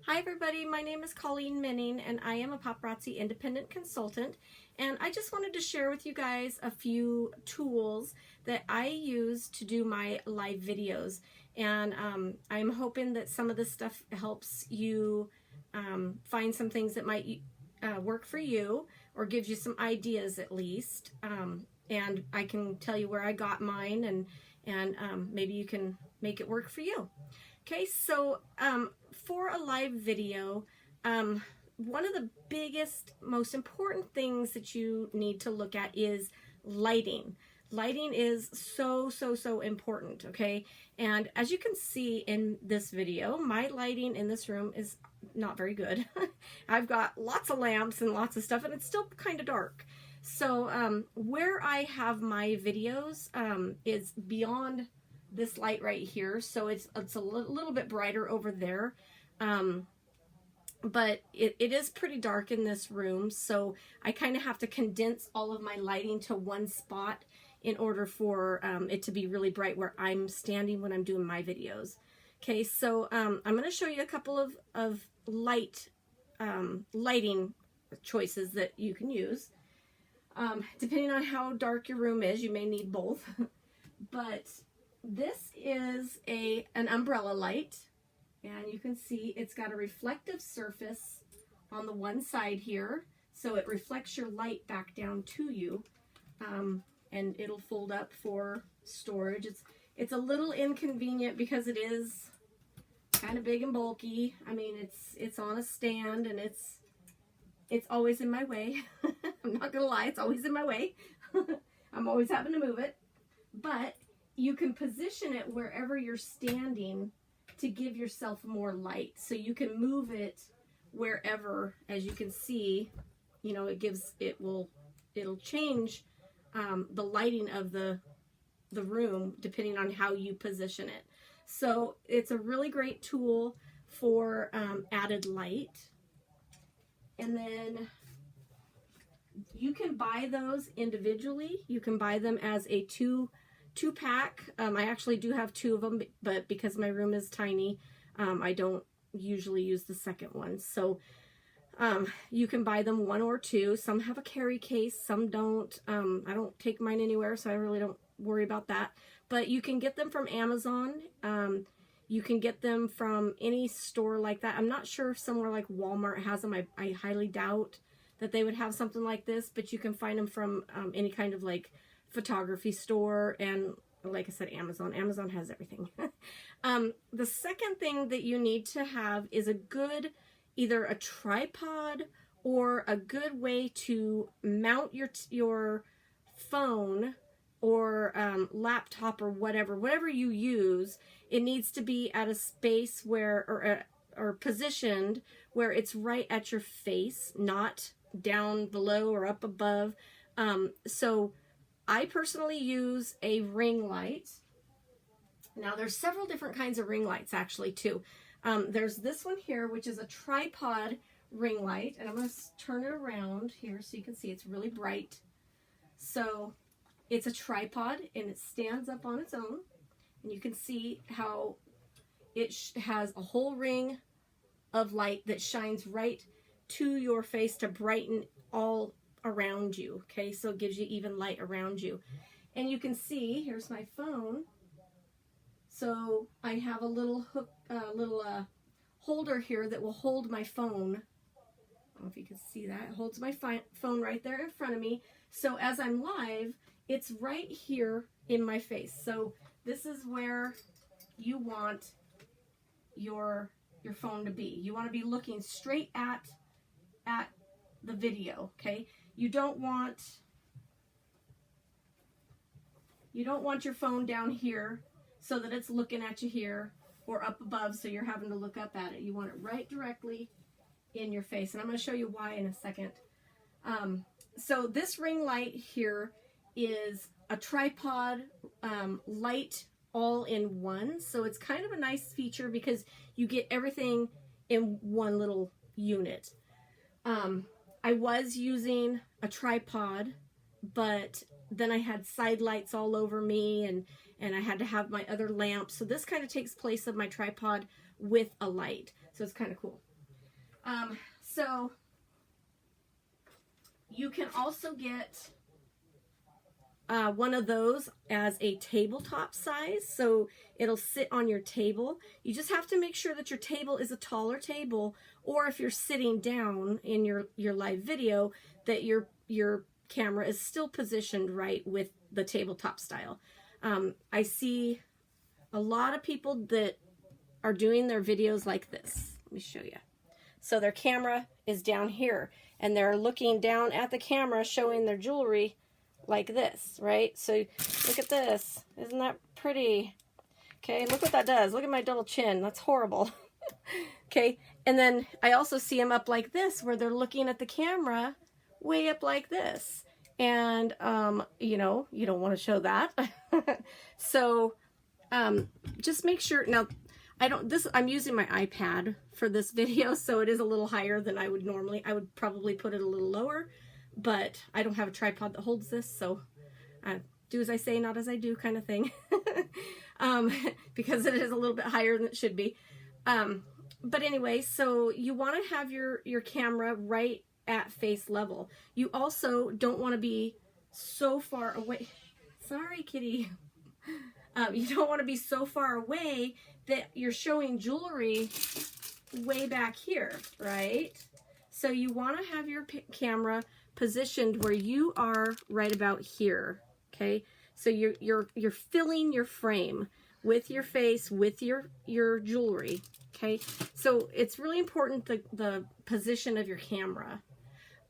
Hi everybody, my name is Colleen Minning and I am a paparazzi independent consultant, and I just wanted to share with you guys a few tools that I use to do my live videos, and I'm hoping that some of this stuff helps you find some things that might work for you or gives you some ideas at least, and I can tell you where I got mine, and maybe you can make it work for you. Okay, so for a live video, one of the biggest, most important things that you need to look at is lighting. Lighting is so important, okay? And as you can see in this video, my lighting in this room is not very good. I've got lots of lamps and lots of stuff, and it's still kind of dark. So where I have my videos is beyond this light right here, so it's a little bit brighter over there, but it is pretty dark in this room, so I kind of have to condense all of my lighting to one spot in order for it to be really bright where I'm standing when I'm doing my videos. Okay, so I'm going to show you a couple of lighting choices that you can use. Depending on how dark your room is, you may need both. But this is an umbrella light, and you can see it's got a reflective surface on the one side here, so it reflects your light back down to you, and it'll fold up for storage. It's a little inconvenient because it is kind of big and bulky. I mean, it's on a stand, and it's always in my way. I'm not gonna lie, it's always in my way. I'm always having to move it, but you can position it wherever you're standing to give yourself more light. So you can move it wherever, as you can see, you know, it'll change the lighting of the room depending on how you position it. So it's a really great tool for added light. And then you can buy those individually. You can buy them as a two-pack. I actually do have two of them, but because my room is tiny, I don't usually use the second one. So you can buy them one or two. Some have a carry case, some don't. I don't take mine anywhere, so I really don't worry about that. But you can get them from Amazon. You can get them from any store like that. I'm not sure if somewhere like Walmart has them. I highly doubt that they would have something like this, but you can find them from any kind of like photography store, and like I said, Amazon. Amazon has everything. The second thing that you need to have is either a tripod or a good way to mount your phone or laptop or whatever you use. It needs to be at a space where, or positioned where it's right at your face, not down below or up above. So I personally use a ring light. Now there's several different kinds of ring lights actually too. There's this one here, which is a tripod ring light, and I'm going to turn it around here so you can see it's really bright. So it's a tripod and it stands up on its own, and you can see how it has a whole ring of light that shines right to your face to brighten all around you. Okay, so it gives you even light around you. And you can see, here's my phone. So I have a little hook, holder here that will hold my phone. I don't know if you can see that. It holds my phone right there in front of me. So as I'm live, it's right here in my face. So this is where you want your phone to be. You want to be looking straight at the video, okay? You don't want your phone down here so that it's looking at you here, or up above so you're having to look up at it. You want it right directly in your face, and I'm going to show you why in a second. So this ring light here is a tripod light all in one, so it's kind of a nice feature because you get everything in one little unit. I was using a tripod, but then I had side lights all over me, and I had to have my other lamp. So this kind of takes place of my tripod with a light. So it's kind of cool. So you can also get one of those as a tabletop size, so it'll sit on your table. You just have to make sure that your table is a taller table, or if you're sitting down in your live video, that your camera is still positioned right with the tabletop style. I see a lot of people that are doing their videos like this. Let me show you. So their camera is down here, and they're looking down at the camera showing their jewelry like this, right? So look at this. Isn't that pretty? Okay, look what that does. Look at my double chin. That's horrible. Okay, and then I also see them up like this, where they're looking at the camera way up like this. And, you know, you don't want to show that. So just make sure. Now, I'm using my iPad for this video, so it is a little higher than I would normally. I would probably put it a little lower, but I don't have a tripod that holds this, so do as I say, not as I do kind of thing. Because it is a little bit higher than it should be. But anyway, so you want to have your camera right at face level. You also don't want to be so far away. Sorry, kitty. You don't want to be so far away that you're showing jewelry way back here, right? So you want to have your camera positioned where you are right about here, okay? So you're filling your frame with your face, with your jewelry, okay? So it's really important the position of your camera.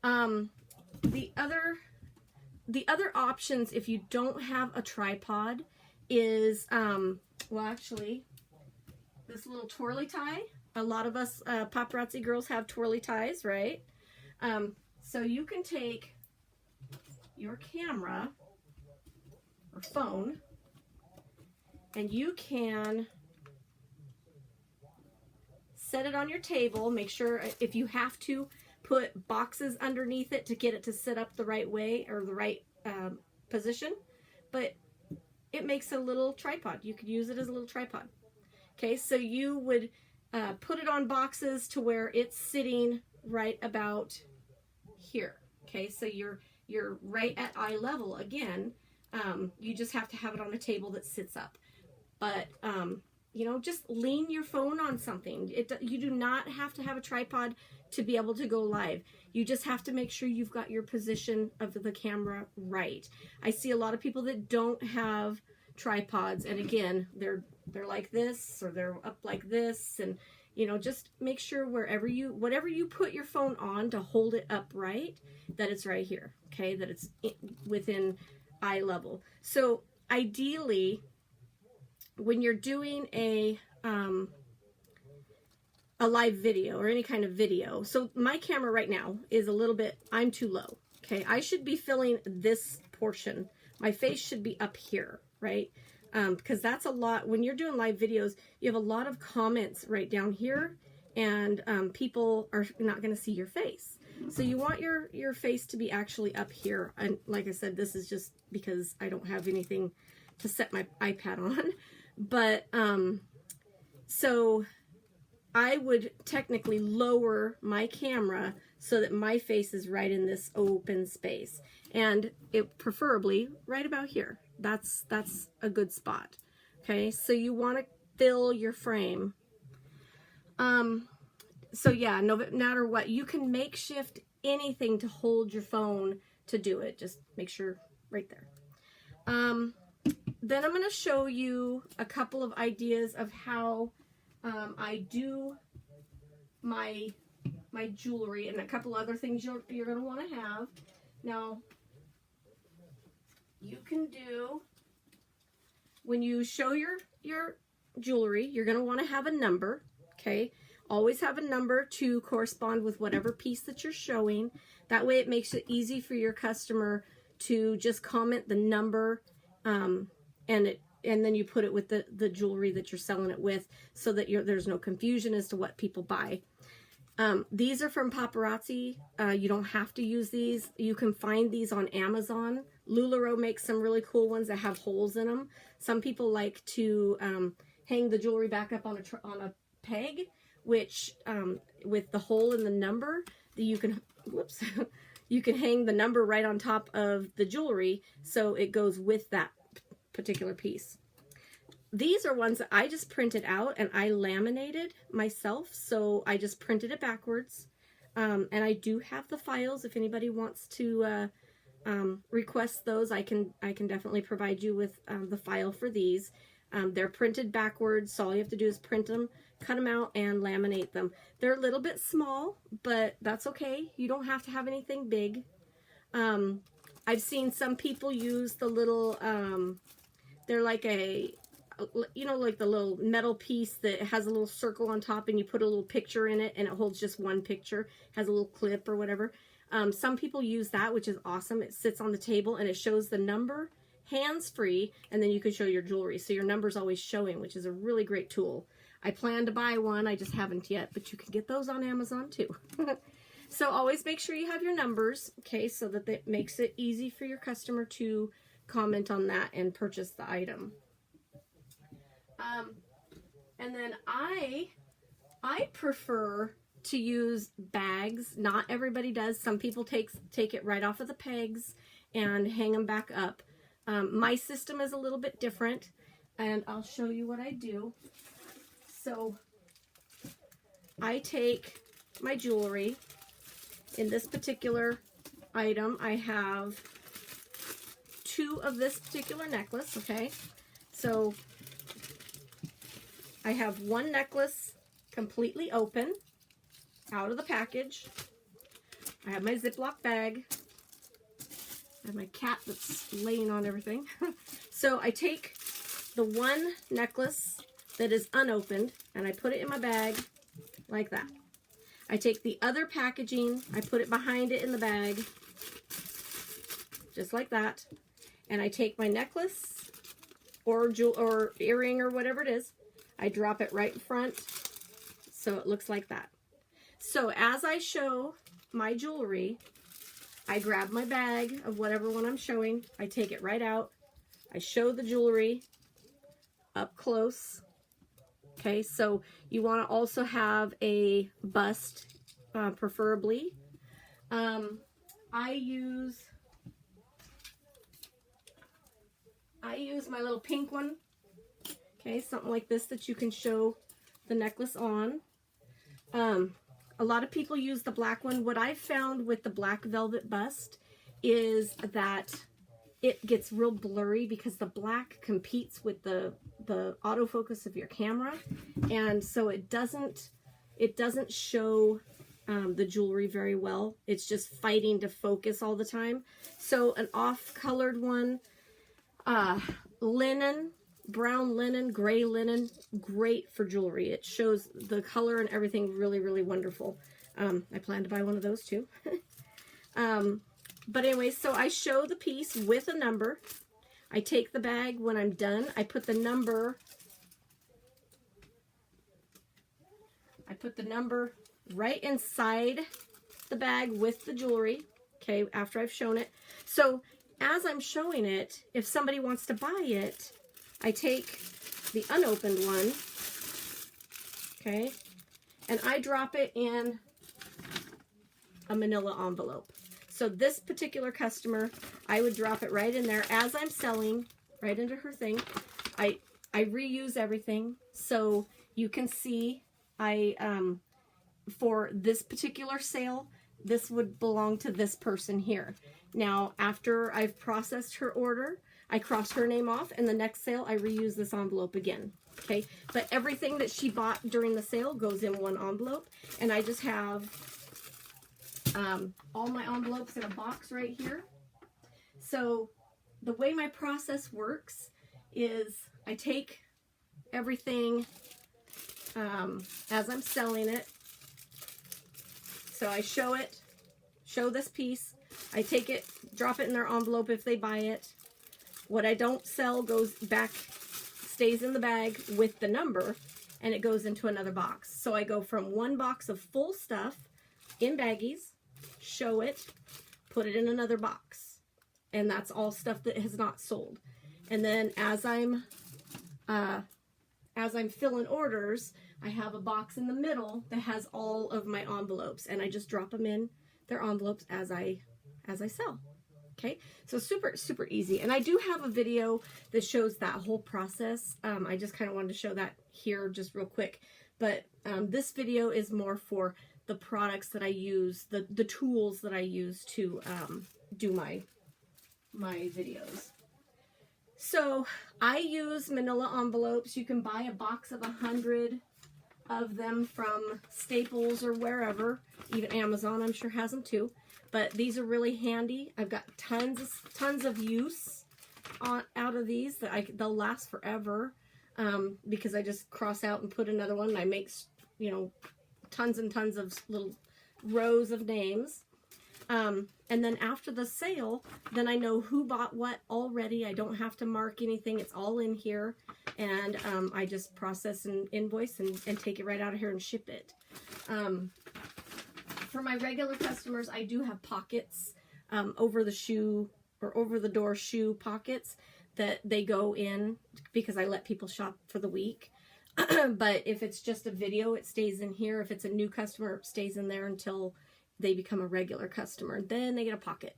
The other options, if you don't have a tripod, is well, actually, this little twirly tie. A lot of us paparazzi girls have twirly ties, right? So you can take your camera or phone, and you can set it on your table. Make sure, if you have to, put boxes underneath it to get it to sit up the right way or the right position. But it makes a little tripod. You could use it as a little tripod. Okay, so you would put it on boxes to where it's sitting right about here. Okay, so you're right at eye level again. You just have to have it on a table that sits up. But you know, just lean your phone on something. You do not have to have a tripod to be able to go live. You just have to make sure you've got your position of the camera right. I see a lot of people that don't have tripods, and again, they're like this, or they're up like this, and you know, just make sure whatever you put your phone on to hold it upright, that it's right here, okay, that it's within eye level. So ideally, when you're doing a live video or any kind of video, so my camera right now is a little bit, I'm too low, okay, I should be filling this portion. My face should be up here, right? Because that's a lot. When you're doing live videos, you have a lot of comments right down here, and people are not going to see your face. So you want your face to be actually up here. And like I said, this is just because I don't have anything to set my iPad on. But so I would technically lower my camera so that my face is right in this open space, and it preferably right about here. That's a good spot. Okay, so you want to fill your frame. So yeah, no matter what, you can makeshift anything to hold your phone to do it. Just make sure right there. Then I'm going to show you a couple of ideas of how I do my jewelry, and a couple other things you're going to want to have. Now, you can do, when you show your jewelry, you're going to want to have a number, okay? Always have a number to correspond with whatever piece that you're showing. That way it makes it easy for your customer to just comment the number, and then you put it with the jewelry that you're selling it with, so that there's no confusion as to what people buy. These are from Paparazzi. You don't have to use these. You can find these on Amazon. LuLaRoe makes some really cool ones that have holes in them. Some people like to hang the jewelry back up on a peg, which with the hole in the number, that you can, whoops, you can hang the number right on top of the jewelry, so it goes with that particular piece. These are ones that I just printed out and I laminated myself, so I just printed it backwards. And I do have the files if anybody wants to request those. I can definitely provide you with the file for these. They're printed backwards, so all you have to do is print them, cut them out, and laminate them. They're a little bit small, but that's okay. You don't have to have anything big. I've seen some people use the little, they're like a, you know, like the little metal piece that has a little circle on top and you put a little picture in it and it holds just one picture, has a little clip or whatever. Some people use that, which is awesome. It sits on the table and it shows the number hands-free, and then you can show your jewelry. So your number's always showing, which is a really great tool. I plan to buy one, I just haven't yet, but you can get those on Amazon too. So always make sure you have your numbers, okay, so that it makes it easy for your customer to comment on that and purchase the item. And then I prefer to use bags. Not everybody does. Some people take it right off of the pegs and hang them back up. My system is a little bit different, and I'll show you what I do. So I take my jewelry. In this particular item, I have 2 of this particular necklace, okay? So I have 1 necklace completely open out of the package. I have my Ziploc bag. I have my cat that's laying on everything. So I take the 1 necklace that is unopened and I put it in my bag like that. I take the other packaging, I put it behind it in the bag, just like that. And I take my necklace or earring or whatever it is, I drop it right in front so it looks like that. So as I show my jewelry, I grab my bag of whatever one I'm showing, I take it right out, I show the jewelry up close. Okay, so you want to also have a bust, preferably. I use my little pink one. Okay, something like this that you can show the necklace on. A lot of people use the black one. What I've found with the black velvet bust is that it gets real blurry because the black competes with the autofocus of your camera, and so it doesn't show the jewelry very well. It's just fighting to focus all the time. So an off-colored one, linen, brown linen, gray linen, great for jewelry. It shows the color and everything really, really wonderful. I plan to buy one of those too. But anyway, so I show the piece with a number. I take the bag when I'm done. I put the number right inside the bag with the jewelry, okay, after I've shown it. So as I'm showing it, if somebody wants to buy it, I take the unopened one, okay, and I drop it in a manila envelope. So this particular customer, I would drop it right in there as I'm selling, right into her thing. I reuse everything, so you can see for this particular sale, this would belong to this person here. Now, after I've processed her order, I cross her name off, and the next sale, I reuse this envelope again, okay? But everything that she bought during the sale goes in one envelope, and I just have all my envelopes in a box right here. So the way my process works is I take everything as I'm selling it. So I show this piece, I take it, drop it in their envelope if they buy it. What I don't sell goes back, stays in the bag with the number, and it goes into another box. So I go from one box of full stuff in baggies, show it, put it in another box, and that's all stuff that has not sold. And then as I'm filling orders, I have a box in the middle that has all of my envelopes, and I just drop them in their envelopes as I sell. Okay, so super, super easy. And I do have a video that shows that whole process. I just kind of wanted to show that here just real quick. But this video is more for the products that I use, the tools that I use to do my videos. So I use manila envelopes. You can buy a box of 100 of them from Staples or wherever. Even Amazon, I'm sure, has them too. But these are really handy. I've got tons of use out of these that they'll last forever, because I just cross out and put another one, and I make, you know, tons and tons of little rows of names. And then after the sale, then I know who bought what already. I don't have to mark anything. It's all in here. And I just process and invoice and take it right out of here and ship it. For my regular customers, I do have pockets over the shoe or over the door shoe pockets that they go in because I let people shop for the week. But if it's just a video, it stays in here. If it's a new customer, it stays in there until they become a regular customer. Then they get a pocket.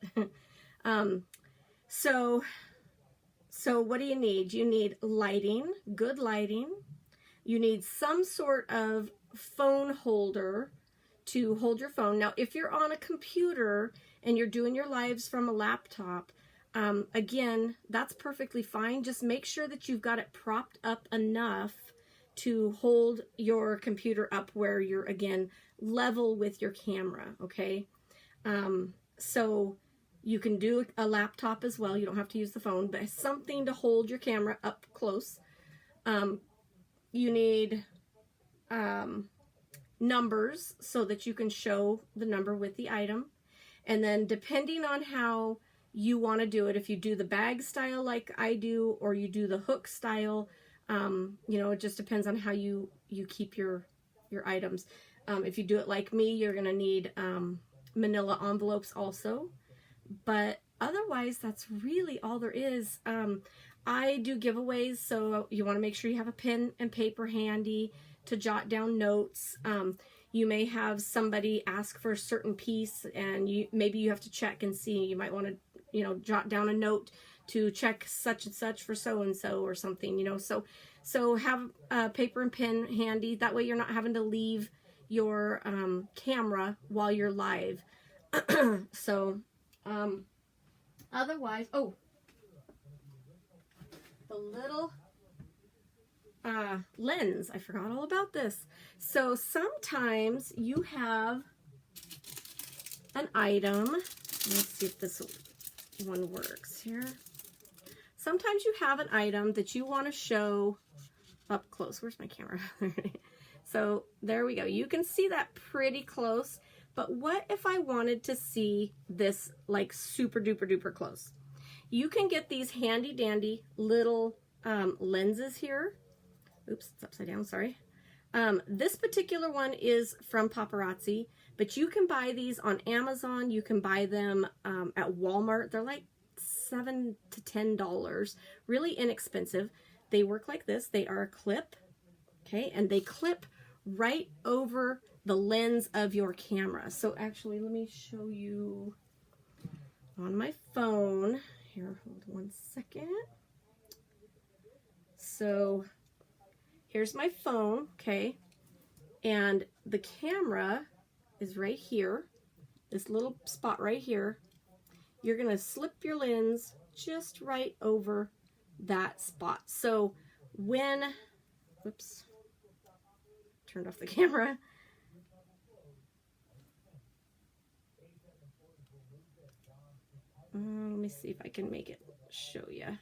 So what do you need? You need lighting, good lighting. You need some sort of phone holder to hold your phone. Now, if you're on a computer and you're doing your lives from a laptop, again, that's perfectly fine. Just make sure that you've got it propped up enough to hold your computer up where you're, again, level with your camera, okay? So you can do a laptop as well. You don't have to use the phone, but something to hold your camera up close. You need numbers so that you can show the number with the item. And then depending on how you want to do it, if you do the bag style like I do, or you do the hook style, you know, it just depends on how you keep your items. If you do it like me, you're going to need manila envelopes also. But otherwise, that's really all there is. I do giveaways, so you want to make sure you have a pen and paper handy to jot down notes. You may have somebody ask for a certain piece, and maybe you have to check and see. You might want to, you know, jot down a note to check such and such for so-and-so or something, you know. So have a paper and pen handy. That way you're not having to leave your camera while you're live. So otherwise, oh, the little lens, I forgot all about this. So sometimes you have an item. Let's see if this one works here. Sometimes you have an item that you want to show up close. Where's my camera? So there we go. You can see that pretty close. But what if I wanted to see this like super duper duper close? You can get these handy dandy little lenses here. Oops, it's upside down, sorry. This particular one is from Paparazzi, but you can buy these on Amazon. You can buy them at Walmart. They're like $7 to $10, really inexpensive. They work like this. They are a clip, okay, and they clip right over the lens of your camera. So actually, let me show you on my phone. Here, hold one second. So here's my phone, okay, and the camera is right here, this little spot right here. You're gonna slip your lens just right over that spot. So when, whoops, turned off the camera. Let me see if I can make it show you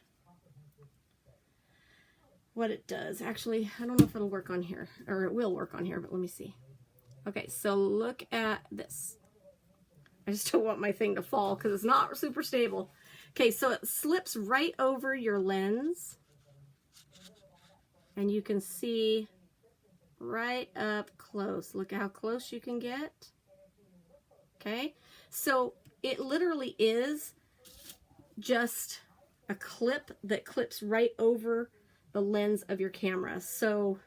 what it does. Actually, I don't know if it'll work on here, or it will work on here, but let me see. Okay, so look at this. I just don't want my thing to fall because it's not super stable. Okay, so it slips right over your lens, and you can see right up close. Look how close you can get. Okay, so it literally is just a clip that clips right over the lens of your camera. So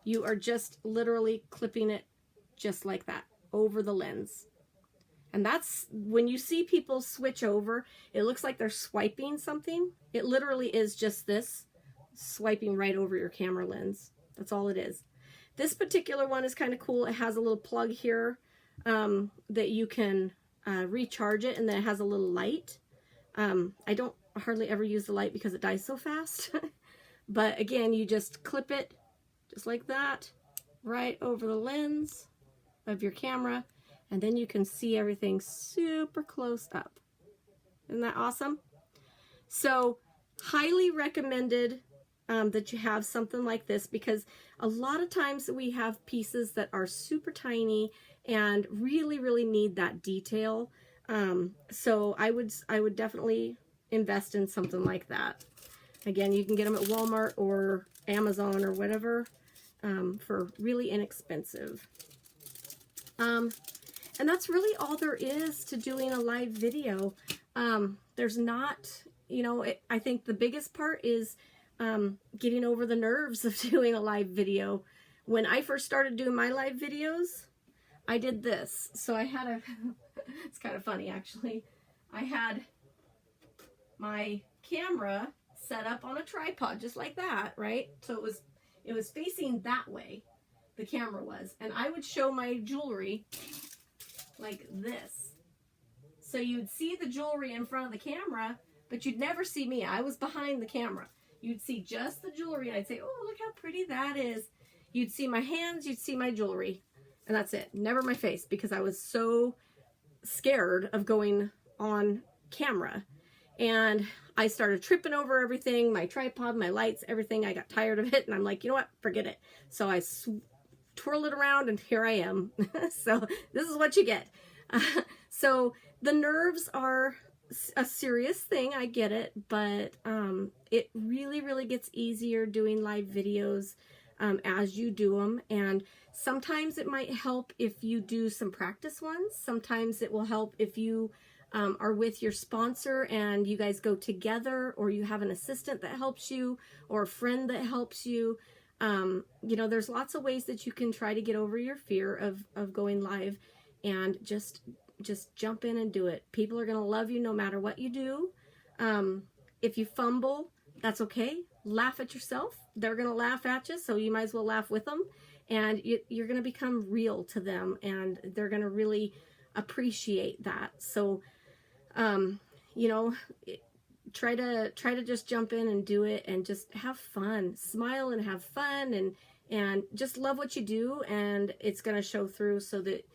You are just literally clipping it just like that over the lens. And that's when you see people switch over, it looks like they're swiping something. It literally is just this, swiping right over your camera lens. That's all it is. This particular one is kind of cool. It has a little plug here that you can recharge it, and then it has a little light. I don't hardly ever use the light because it dies so fast. But again, you just clip it just like that right over the lens of your camera, and then you can see everything super close up. Isn't that awesome? So highly recommended that you have something like this, because a lot of times we have pieces that are super tiny and really need that detail. So I would definitely invest in something like that. Again, you can get them at Walmart or Amazon or whatever for really inexpensive. And that's really all there is to doing a live video. There's not, you know, I think the biggest part is getting over the nerves of doing a live video. When I first started doing my live videos, I did this. So I had a, it's kind of funny actually. I had my camera set up on a tripod just like that, right? So it was facing that way, the camera was, and I would show my jewelry like this. So you'd see the jewelry in front of the camera, but you'd never see me. I was behind the camera. You'd see just the jewelry, and I'd say, oh, look how pretty that is. You'd see my hands, you'd see my jewelry, and that's it. Never my face, because I was so scared of going on camera. And I started tripping over everything, my tripod, my lights, everything. I got tired of it, and I'm like, you know what, forget it. So I twirled it around, and here I am. So this is what you get. So the nerves are a serious thing, I get it, but it really gets easier doing live videos as you do them. And sometimes it might help if you do some practice ones. Sometimes it will help if you are with your sponsor and you guys go together, or you have an assistant that helps you, or a friend that helps you. You know, there's lots of ways that you can try to get over your fear of going live, and just jump in and do it. People are going to love you no matter what you do. If you fumble, that's okay. Laugh at yourself. They're going to laugh at you, so you might as well laugh with them. And you're going to become real to them, and they're going to really appreciate that. So, you know, try to just jump in and do it, and just have fun. Smile and have fun, and just love what you do, and it's going to show through, so that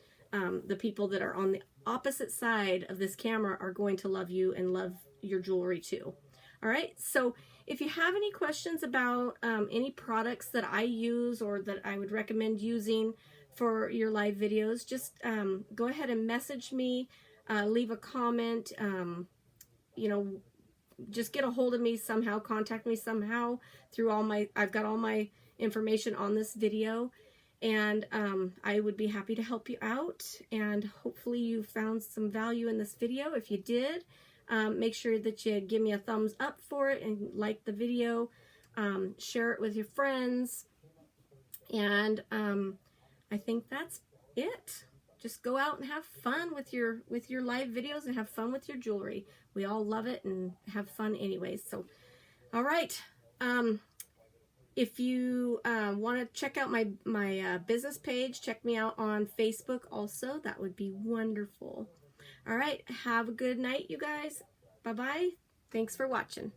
the people that are on the opposite side of this camera are going to love you and love your jewelry too. All right, so if you have any questions about any products that I use or that I would recommend using for your live videos, just go ahead and message me, leave a comment, you know, just get a hold of me somehow, contact me somehow through I've got all my information on this video. And I would be happy to help you out, and hopefully you found some value in this video. If you did, make sure that you give me a thumbs up for it and like the video, share it with your friends, and I think that's it. Just go out and have fun with your live videos, and have fun with your jewelry. We all love it and have fun anyways. So, all right. If you want to check out my business page, check me out on Facebook also. That would be wonderful. All right. Have a good night, you guys. Bye-bye. Thanks for watching.